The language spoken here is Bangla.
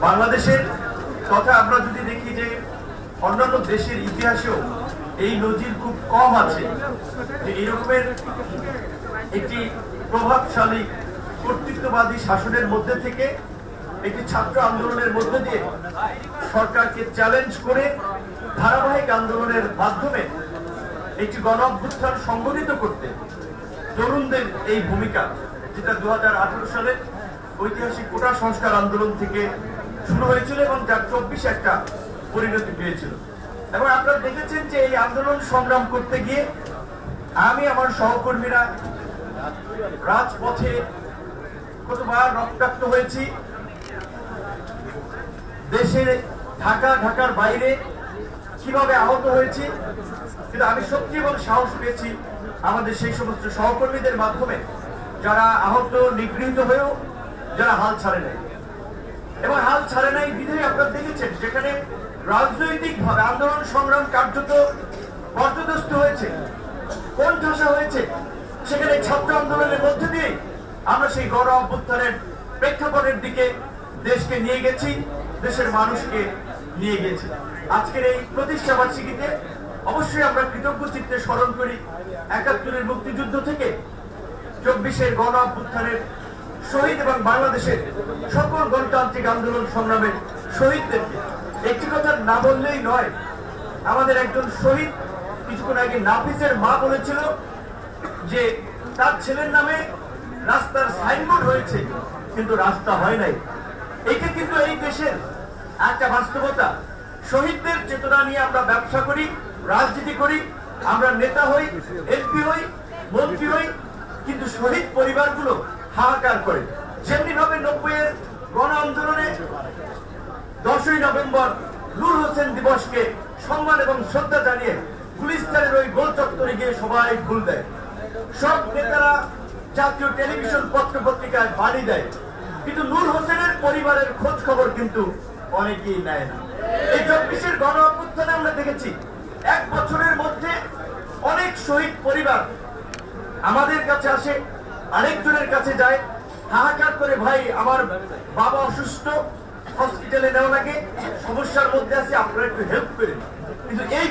বাংলাদেশের কথা আমরা যদি দেখি যে অন্যান্য দেশের ইতিহাসেও এই নজির খুব কম আছে যে এরকমের একটি প্রভাবশালী কর্তৃত্ববাদী শাসনের মধ্যে থেকে একটি ছাত্র আন্দোলনের মধ্যে দিয়ে সরকারকে চ্যালেঞ্জ করে ধারাবাহিক আন্দোলনের মাধ্যমে একটি গণ অভ্যুত্থান সংগঠিত করতে তরুণদের এই ভূমিকা, যেটা 2018 সালে ঐতিহাসিক কোটা সংস্কার আন্দোলন থেকে শুরু হয়েছিল এবং যার 24 একটা পরিণতি পেয়েছিল। এবং আপনারা দেখেছেন যে এই আন্দোলন সংগ্রাম করতে গিয়ে আমি আমার সহকর্মীরা রাজপথে কতবার রক্তাক্ত হয়েছি, দেশের ঢাকার বাইরে কিভাবে আহত হয়েছি, কিন্তু আমি শক্তি এবং সাহস পেয়েছি আমাদের সেই সমস্ত সহকর্মীদের মাধ্যমে যারা আহত নিগৃহীত হয়েও যারা হাল ছাড়ে নাই। এবং হাল ছাড়ে নাই বিধেয় আপনারা দেখেছেন যেখানে রাজনৈতিক ভাবে আন্দোলন সংগ্রাম কার্যত পর্যদস্ত হয়েছে, কোণঠাসা হয়েছে, সেখানে ছাত্র আন্দোলনের মধ্যে দিয়ে আমরা সেই গণ অভ্যুত্থানের প্রেক্ষাপটের দিকে দেশকে নিয়ে গেছি, দেশের মানুষকে নিয়ে গেছি। আজকের এই প্রতিষ্ঠা বার্ষিকীতে অবশ্যই আমরা কৃতজ্ঞ চিত্তে স্মরণ করি ৭১-এর মুক্তিযুদ্ধ থেকে ২৪-এর গণ অভ্যুত্থানের শহীদ এবং বাংলাদেশের সকল গণতান্ত্রিক আন্দোলন সংগ্রামের শহীদদেরকে। একটি কথা না বললেই নয়, আমাদের একজন শহীদ কিছুক্ষণ আগে নাফিসের মা বলেছিল যে তার ছেলের নামে রাস্তার সাইনবোর্ড হয়েছে কিন্তু রাস্তা হয় নাই। এটা কিন্তু এই দেশের একটা বাস্তবতা। শহীদদের চেতনা নিয়ে আমরা ব্যবসা করি, রাজনীতি করি, আমরা নেতা হই, এমপি হই, মন্ত্রী হই, কিন্তু শহীদ পরিবারগুলো হাহাকার করে। যেমনি ভাবে ৯০-এর গণ আন্দোলনে ১০ই নভেম্বর নূর হোসেন দিবসকে সম্মান এবং শ্রদ্ধা জানিয়ে গুলিস্তানের ওই গোল চত্বরে গিয়ে সবাই ফুল দেয়। সব নেতারা জাতীয় টেলিভিশন পত্র পত্রিকায় বাণী দেয়, কিন্তু নূর হোসেনের পরিবারের খোঁজ খবর কিন্তু অনেকেই নেয় না। এই ২৪-এর গণ অভ্যুত্থানে আমরা দেখেছি ১ বছরের মধ্যে অনেক শহীদ পরিবার আমাদের কাছে আসে, আরেকজনের কাছে যায়, হাহাকার করে ভাই আমার বাবা অসুস্থ, হসপিটালে নেওয়া লাগে, সমস্যার মধ্যে আছে, আপনারা একটু হেল্প করেন। কিন্তু এই